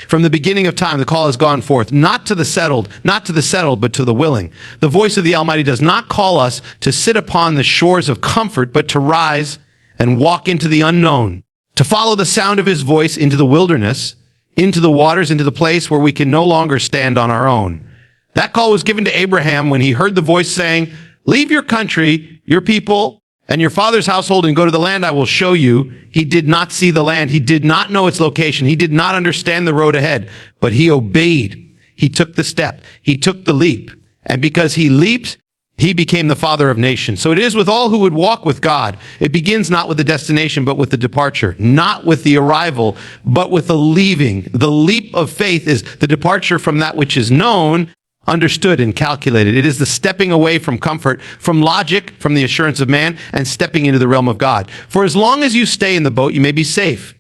From the beginning of time, the call has gone forth, not to the settled, but to the willing. The voice of the Almighty does not call us to sit upon the shores of comfort, but to rise and walk into the unknown, to follow the sound of his voice into the wilderness, into the waters, into the place where we can no longer stand on our own. That call was given to Abraham when he heard the voice saying, "Leave your country, your people, and your father's household, and go to the land I will show you." He did not see the land. He did not know its location. He did not understand the road ahead, but he obeyed. He took the step. He took the leap. And because he leaped, he became the father of nations. So it is with all who would walk with God. It begins not with the destination, but with the departure. Not with the arrival, but with the leaving. The leap of faith is the departure from that which is known, understood, and calculated. It is the stepping away from comfort, from logic, from the assurance of man, and stepping into the realm of God. For as long as you stay in the boat, you may be safe.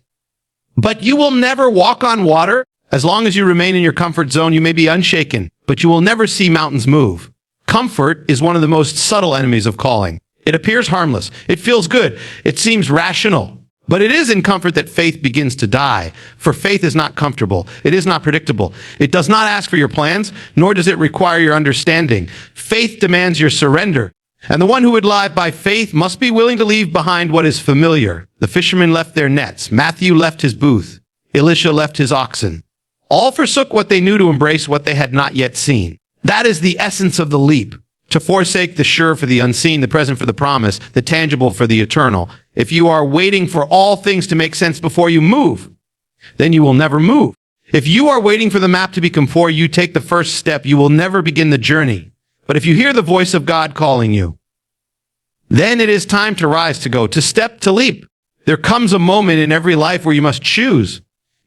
But you will never walk on water. As long as you remain in your comfort zone, you may be unshaken, but you will never see mountains move. Comfort is one of the most subtle enemies of calling. It appears harmless. It feels good. It seems rational. But it is in comfort that faith begins to die. For faith is not comfortable. It is not predictable. It does not ask for your plans, nor does it require your understanding. Faith demands your surrender. And the one who would live by faith must be willing to leave behind what is familiar. The fishermen left their nets. Matthew left his booth. Elisha left his oxen. All forsook what they knew to embrace what they had not yet seen. That is the essence of the leap. To forsake the sure for the unseen, the present for the promise, the tangible for the eternal. If you are waiting for all things to make sense before you move, then you will never move. If you are waiting for the map to become before you take the first step, you will never begin the journey. But if you hear the voice of God calling you, then it is time to rise, to go, to step, to leap. There comes a moment in every life where you must choose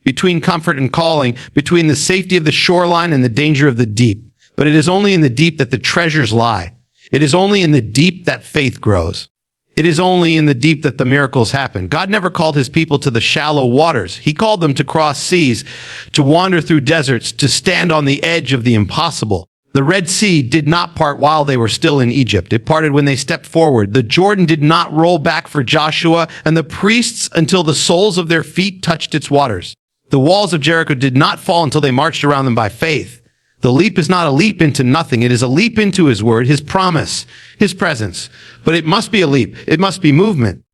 between comfort and calling, between the safety of the shoreline and the danger of the deep. But it is only in the deep that the treasures lie. It is only in the deep that faith grows. It is only in the deep that the miracles happen. God never called his people to the shallow waters. He called them to cross seas, to wander through deserts, to stand on the edge of the impossible. The Red Sea did not part while they were still in Egypt. It parted when they stepped forward. The Jordan did not roll back for Joshua and the priests until the soles of their feet touched its waters. The walls of Jericho did not fall until they marched around them by faith. The leap is not a leap into nothing. It is a leap into his word, his promise, his presence. But it must be a leap. It must be movement.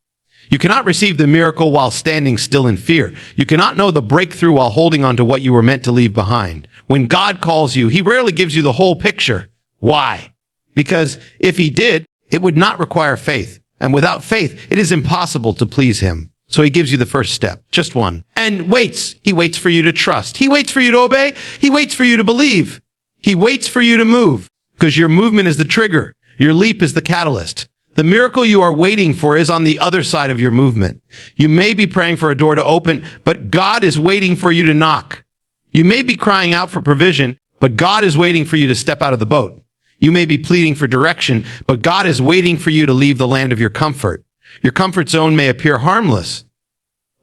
You cannot receive the miracle while standing still in fear. You cannot know the breakthrough while holding on to what you were meant to leave behind. When God calls you, he rarely gives you the whole picture. Why? Because if he did, it would not require faith. And without faith, it is impossible to please him. So he gives you the first step, just one, and waits. He waits for you to trust. He waits for you to obey. He waits for you to believe. He waits for you to move, because your movement is the trigger. Your leap is the catalyst. The miracle you are waiting for is on the other side of your movement. You may be praying for a door to open, but God is waiting for you to knock. You may be crying out for provision, but God is waiting for you to step out of the boat. You may be pleading for direction, but God is waiting for you to leave the land of your comfort. Your comfort zone may appear harmless,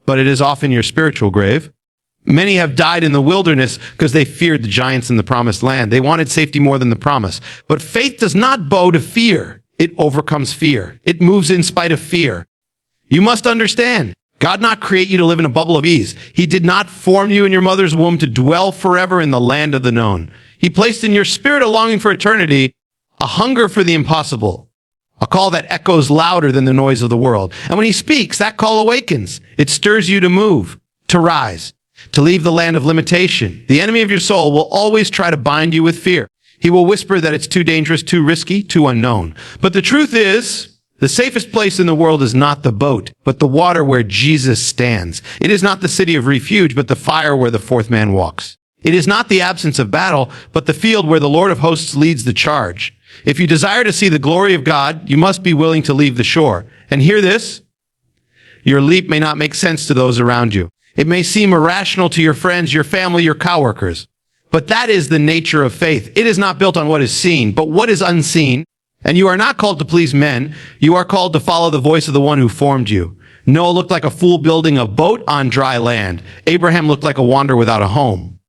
but it is often your spiritual grave. Many have died in the wilderness because they feared the giants in the promised land. They wanted safety more than the promise. But faith does not bow to fear. It overcomes fear. It moves in spite of fear. You must understand, God did not create you to live in a bubble of ease. He did not form you in your mother's womb to dwell forever in the land of the known. He placed in your spirit a longing for eternity, a hunger for the impossible. A call that echoes louder than the noise of the world. And when he speaks, that call awakens. It stirs you to move, to rise, to leave the land of limitation. The enemy of your soul will always try to bind you with fear. He will whisper that it's too dangerous, too risky, too unknown. But the truth is, the safest place in the world is not the boat, but the water where Jesus stands. It is not the city of refuge, but the fire where the fourth man walks. It is not the absence of battle, but the field where the Lord of hosts leads the charge. If you desire to see the glory of God, you must be willing to leave the shore. And hear this, your leap may not make sense to those around you. It may seem irrational to your friends, your family, your coworkers. But that is the nature of faith. It is not built on what is seen, but what is unseen. And you are not called to please men. You are called to follow the voice of the one who formed you. Noah looked like a fool building a boat on dry land. Abraham looked like a wanderer without a home.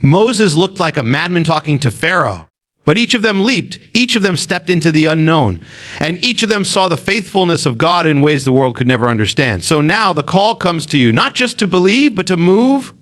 Moses looked like a madman talking to Pharaoh. But each of them leaped. Each of them stepped into the unknown. And each of them saw the faithfulness of God in ways the world could never understand. So now the call comes to you, not just to believe, but to move,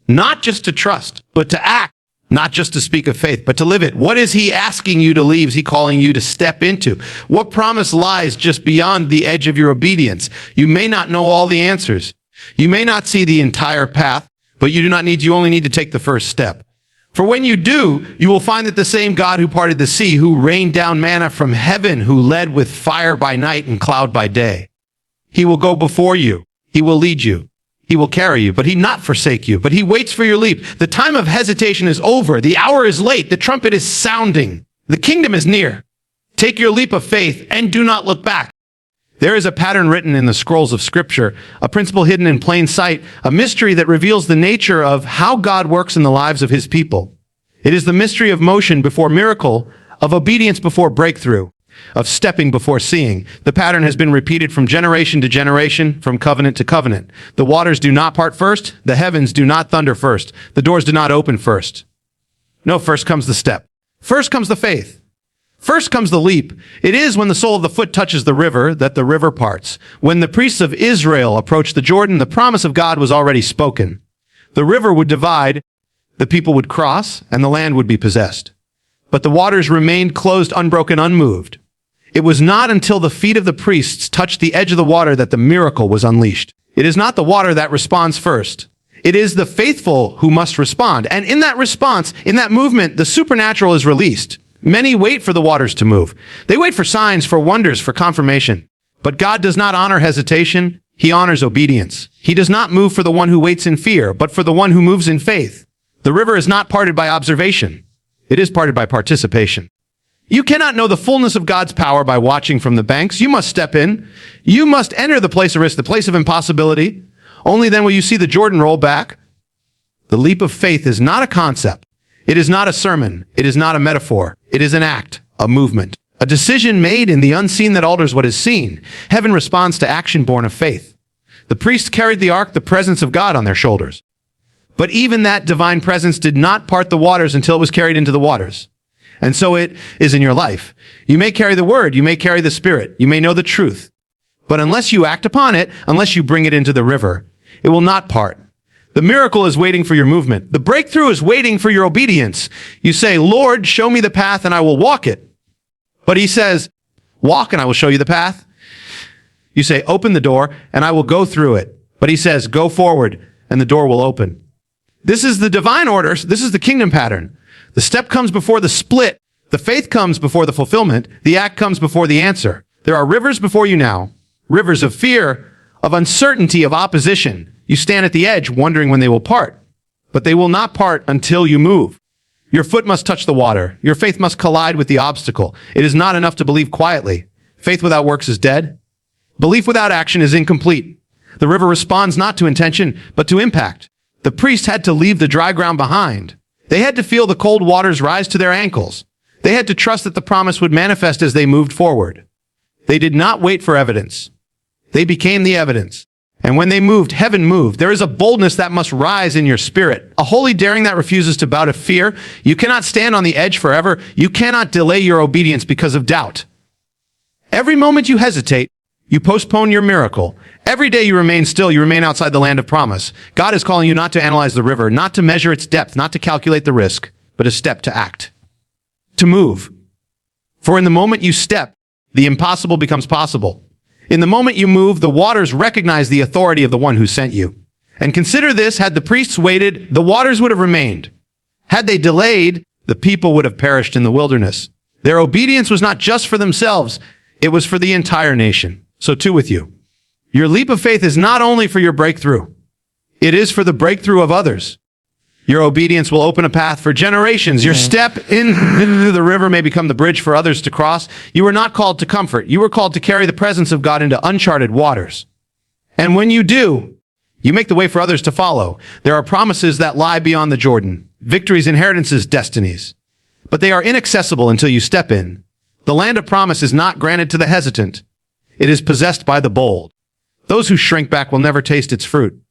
Not just to trust, but to act. Not just to speak of faith, but to live it. What is he asking you to leave? Is he calling you to step into? What promise lies just beyond the edge of your obedience? You may not know all the answers. You may not see the entire path, but you only need to take the first step. For when you do, you will find that the same God who parted the sea, who rained down manna from heaven, who led with fire by night and cloud by day, he will go before you. He will lead you. He will carry you, but he not forsake you, but he waits for your leap. The time of hesitation is over. The hour is late. The trumpet is sounding. The kingdom is near. Take your leap of faith and do not look back. There is a pattern written in the scrolls of Scripture, a principle hidden in plain sight, a mystery that reveals the nature of how God works in the lives of his people. It is the mystery of motion before miracle, of obedience before breakthrough, of stepping before seeing. The pattern has been repeated from generation to generation, from covenant to covenant. The waters do not part first. The heavens do not thunder first. The doors do not open first. No, first comes the step. First comes the faith. First comes the leap. It is when the sole of the foot touches the river that the river parts. When the priests of Israel approached the Jordan, the promise of God was already spoken. The river would divide, the people would cross, and the land would be possessed. But the waters remained closed, unbroken, unmoved. It was not until the feet of the priests touched the edge of the water that the miracle was unleashed. It is not the water that responds first. It is the faithful who must respond. And in that response, in that movement, the supernatural is released. Many wait for the waters to move. They wait for signs, for wonders, for confirmation. But God does not honor hesitation. He honors obedience. He does not move for the one who waits in fear, but for the one who moves in faith. The river is not parted by observation. It is parted by participation. You cannot know the fullness of God's power by watching from the banks. You must step in. You must enter the place of risk, the place of impossibility. Only then will you see the Jordan roll back. The leap of faith is not a concept. It is not a sermon. It is not a metaphor. It is an act, a movement, a decision made in the unseen that alters what is seen. Heaven responds to action born of faith. The priests carried the ark, the presence of God, on their shoulders. But even that divine presence did not part the waters until it was carried into the waters. And so it is in your life. You may carry the word, you may carry the spirit, you may know the truth. But unless you act upon it, unless you bring it into the river, it will not part. The miracle is waiting for your movement. The breakthrough is waiting for your obedience. You say, Lord, show me the path and I will walk it. But he says, walk and I will show you the path. You say, open the door and I will go through it. But he says, go forward and the door will open. This is the divine order. This is the kingdom pattern. The step comes before the split. The faith comes before the fulfillment. The act comes before the answer. There are rivers before you now, rivers of fear, of uncertainty, of opposition. You stand at the edge wondering when they will part, but they will not part until you move. Your foot must touch the water. Your faith must collide with the obstacle. It is not enough to believe quietly. Faith without works is dead. Belief without action is incomplete. The river responds not to intention, but to impact. The priest had to leave the dry ground behind. They had to feel the cold waters rise to their ankles. They had to trust that the promise would manifest as they moved forward. They did not wait for evidence. They became the evidence. And when they moved, heaven moved. There is a boldness that must rise in your spirit, a holy daring that refuses to bow to fear. You cannot stand on the edge forever. You cannot delay your obedience because of doubt. Every moment you hesitate, you postpone your miracle. Every day you remain still, you remain outside the land of promise. God is calling you not to analyze the river, not to measure its depth, not to calculate the risk, but a step to act, to move. For in the moment you step, the impossible becomes possible. In the moment you move, the waters recognize the authority of the one who sent you. And consider this, had the priests waited, the waters would have remained. Had they delayed, the people would have perished in the wilderness. Their obedience was not just for themselves, it was for the entire nation. So too with you. Your leap of faith is not only for your breakthrough, it is for the breakthrough of others. Your obedience will open a path for generations. Your step into the river may become the bridge for others to cross. You were not called to comfort. You were called to carry the presence of God into uncharted waters. And when you do, you make the way for others to follow. There are promises that lie beyond the Jordan, victories, inheritances, destinies. But they are inaccessible until you step in. The land of promise is not granted to the hesitant. It is possessed by the bold. Those who shrink back will never taste its fruit.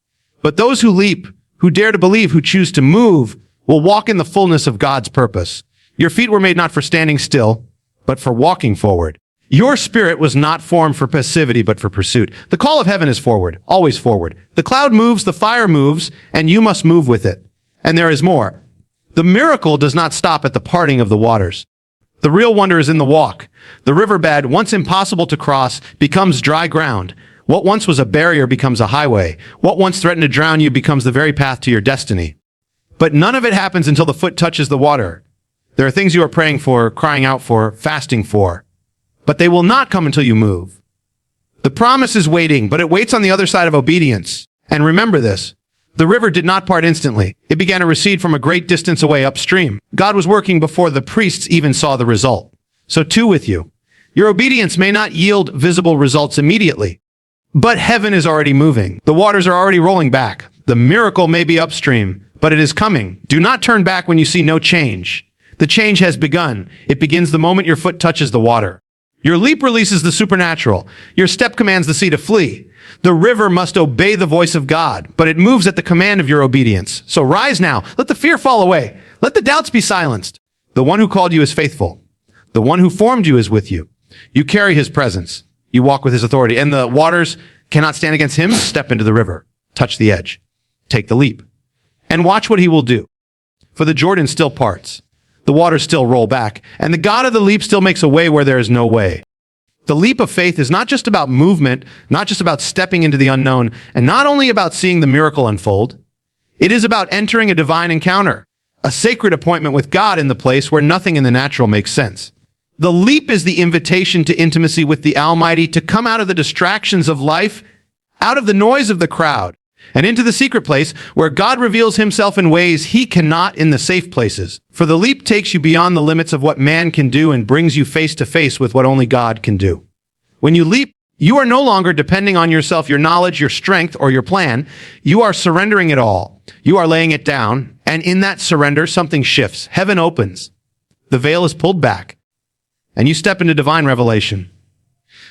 But those who leap, who dare to believe, who choose to move, will walk in the fullness of God's purpose. Your feet were made not for standing still, but for walking forward. Your spirit was not formed for passivity, but for pursuit. The call of heaven is forward, always forward. The cloud moves, the fire moves, and you must move with it. And there is more. The miracle does not stop at the parting of the waters. The real wonder is in the walk. The riverbed, once impossible to cross, becomes dry ground. What once was a barrier becomes a highway. What once threatened to drown you becomes the very path to your destiny. But none of it happens until the foot touches the water. There are things you are praying for, crying out for, fasting for. But they will not come until you move. The promise is waiting, but it waits on the other side of obedience. And remember this. The river did not part instantly. It began to recede from a great distance away upstream. God was working before the priests even saw the result. So too with you. Your obedience may not yield visible results immediately, but heaven is already moving. The waters are already rolling back. The miracle may be upstream, but it is coming. Do not turn back when you see no change. The change has begun. It begins the moment your foot touches the water. Your leap releases the supernatural. Your step commands the sea to flee. The river must obey the voice of God, but it moves at the command of your obedience. So rise now. Let the fear fall away. Let the doubts be silenced. The one who called you is faithful. The one who formed you is with you. You carry his presence. You walk with his authority. And the waters cannot stand against him. Step into the river. Touch the edge. Take the leap. And watch what he will do. For the Jordan still parts. The waters still roll back. And the God of the leap still makes a way where there is no way. The leap of faith is not just about movement, not just about stepping into the unknown, and not only about seeing the miracle unfold. It is about entering a divine encounter, a sacred appointment with God in the place where nothing in the natural makes sense. The leap is the invitation to intimacy with the Almighty, to come out of the distractions of life, out of the noise of the crowd, and into the secret place where God reveals himself in ways he cannot in the safe places. For the leap takes you beyond the limits of what man can do and brings you face to face with what only God can do. When you leap, you are no longer depending on yourself, your knowledge, your strength, or your plan. You are surrendering it all. You are laying it down, and in that surrender, something shifts. Heaven opens. The veil is pulled back, and you step into divine revelation.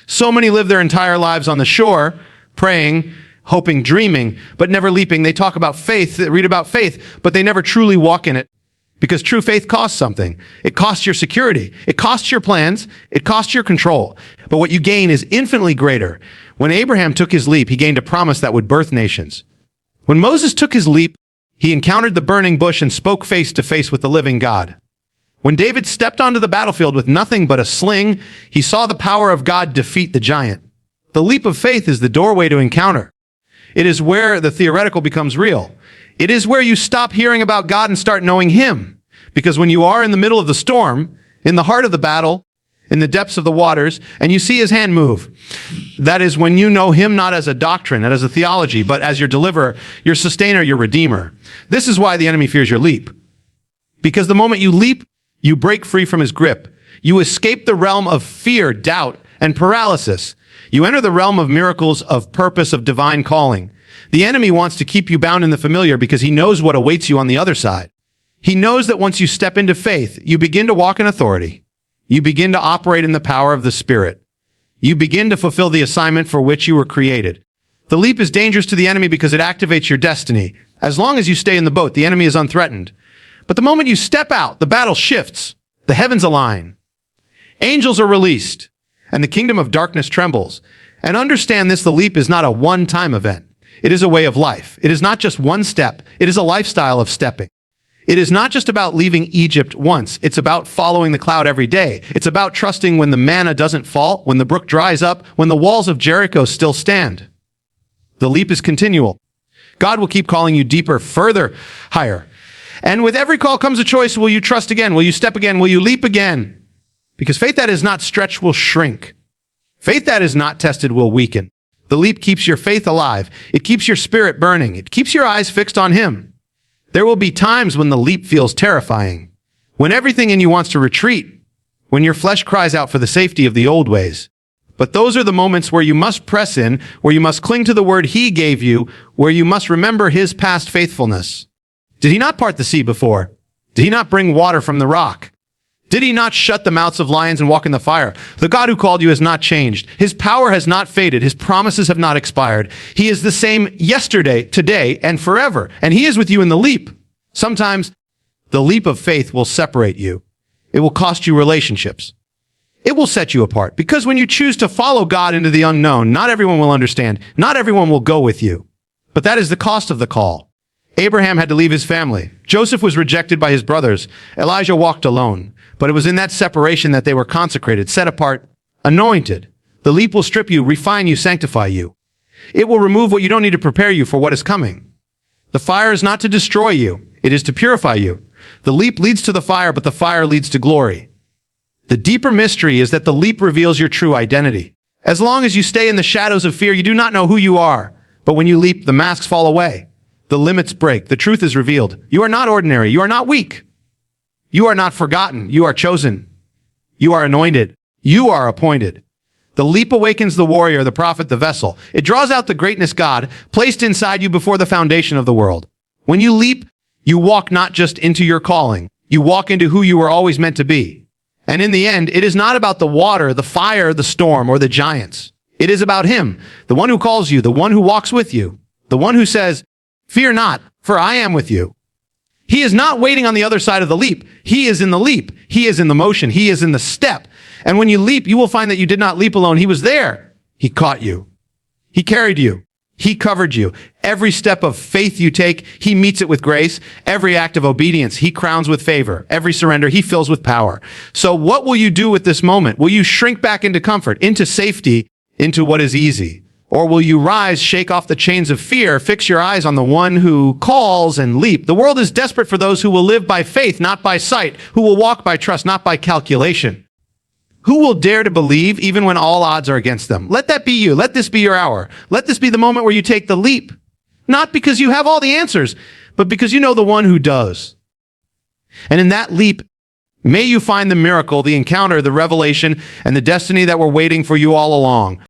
So many live their entire lives on the shore, praying, hoping, dreaming, but never leaping. They talk about faith, they read about faith, but they never truly walk in it. Because true faith costs something. It costs your security. It costs your plans. It costs your control. But what you gain is infinitely greater. When Abraham took his leap, he gained a promise that would birth nations. When Moses took his leap, he encountered the burning bush and spoke face to face with the living God. When David stepped onto the battlefield with nothing but a sling, he saw the power of God defeat the giant. The leap of faith is the doorway to encounter. It is where the theoretical becomes real. It is where you stop hearing about God and start knowing him. Because when you are in the middle of the storm, in the heart of the battle, in the depths of the waters, and you see his hand move, that is when you know him not as a doctrine, not as a theology, but as your deliverer, your sustainer, your redeemer. This is why the enemy fears your leap. Because the moment you leap, you break free from his grip. You escape the realm of fear, doubt, and paralysis. You enter the realm of miracles, of purpose, of divine calling. The enemy wants to keep you bound in the familiar because he knows what awaits you on the other side. He knows that once you step into faith, you begin to walk in authority. You begin to operate in the power of the Spirit. You begin to fulfill the assignment for which you were created. The leap is dangerous to the enemy because it activates your destiny. As long as you stay in the boat, the enemy is unthreatened. But the moment you step out, the battle shifts. The heavens align. Angels are released, and the kingdom of darkness trembles. And understand this, the leap is not a one-time event. It is a way of life. It is not just one step. It is a lifestyle of stepping. It is not just about leaving Egypt once. It's about following the cloud every day. It's about trusting when the manna doesn't fall, when the brook dries up, when the walls of Jericho still stand. The leap is continual. God will keep calling you deeper, further, higher. And with every call comes a choice. Will you trust again? Will you step again? Will you leap again? Because faith that is not stretched will shrink. Faith that is not tested will weaken. The leap keeps your faith alive. It keeps your spirit burning. It keeps your eyes fixed on him. There will be times when the leap feels terrifying, when everything in you wants to retreat, when your flesh cries out for the safety of the old ways. But those are the moments where you must press in, where you must cling to the word he gave you, where you must remember his past faithfulness. Did he not part the sea before? Did he not bring water from the rock? Did he not shut the mouths of lions and walk in the fire? The God who called you has not changed. His power has not faded. His promises have not expired. He is the same yesterday, today, and forever. And he is with you in the leap. Sometimes the leap of faith will separate you. It will cost you relationships. It will set you apart. Because when you choose to follow God into the unknown, not everyone will understand. Not everyone will go with you. But that is the cost of the call. Abraham had to leave his family. Joseph was rejected by his brothers. Elijah walked alone. But it was in that separation that they were consecrated, set apart, anointed. The leap will strip you, refine you, sanctify you. It will remove what you don't need to prepare you for what is coming. The fire is not to destroy you. It is to purify you. The leap leads to the fire, but the fire leads to glory. The deeper mystery is that the leap reveals your true identity. As long as you stay in the shadows of fear, you do not know who you are. But when you leap, the masks fall away. The limits break. The truth is revealed. You are not ordinary. You are not weak. You are not forgotten. You are chosen. You are anointed. You are appointed. The leap awakens the warrior, the prophet, the vessel. It draws out the greatness God placed inside you before the foundation of the world. When you leap, you walk not just into your calling. You walk into who you were always meant to be. And in the end, it is not about the water, the fire, the storm, or the giants. It is about Him, the one who calls you, the one who walks with you, the one who says, "Fear not, for I am with you." He is not waiting on the other side of the leap. He is in the leap. He is in the motion. He is in the step. And when you leap, you will find that you did not leap alone. He was there. He caught you. He carried you. He covered you. Every step of faith you take, He meets it with grace. Every act of obedience, He crowns with favor. Every surrender, He fills with power. So what will you do with this moment? Will you shrink back into comfort, into safety, into what is easy? Or will you rise, shake off the chains of fear, fix your eyes on the one who calls and leap? The world is desperate for those who will live by faith, not by sight, who will walk by trust, not by calculation. Who will dare to believe even when all odds are against them? Let that be you. Let this be your hour. Let this be the moment where you take the leap. Not because you have all the answers, but because you know the one who does. And in that leap, may you find the miracle, the encounter, the revelation, and the destiny that were waiting for you all along.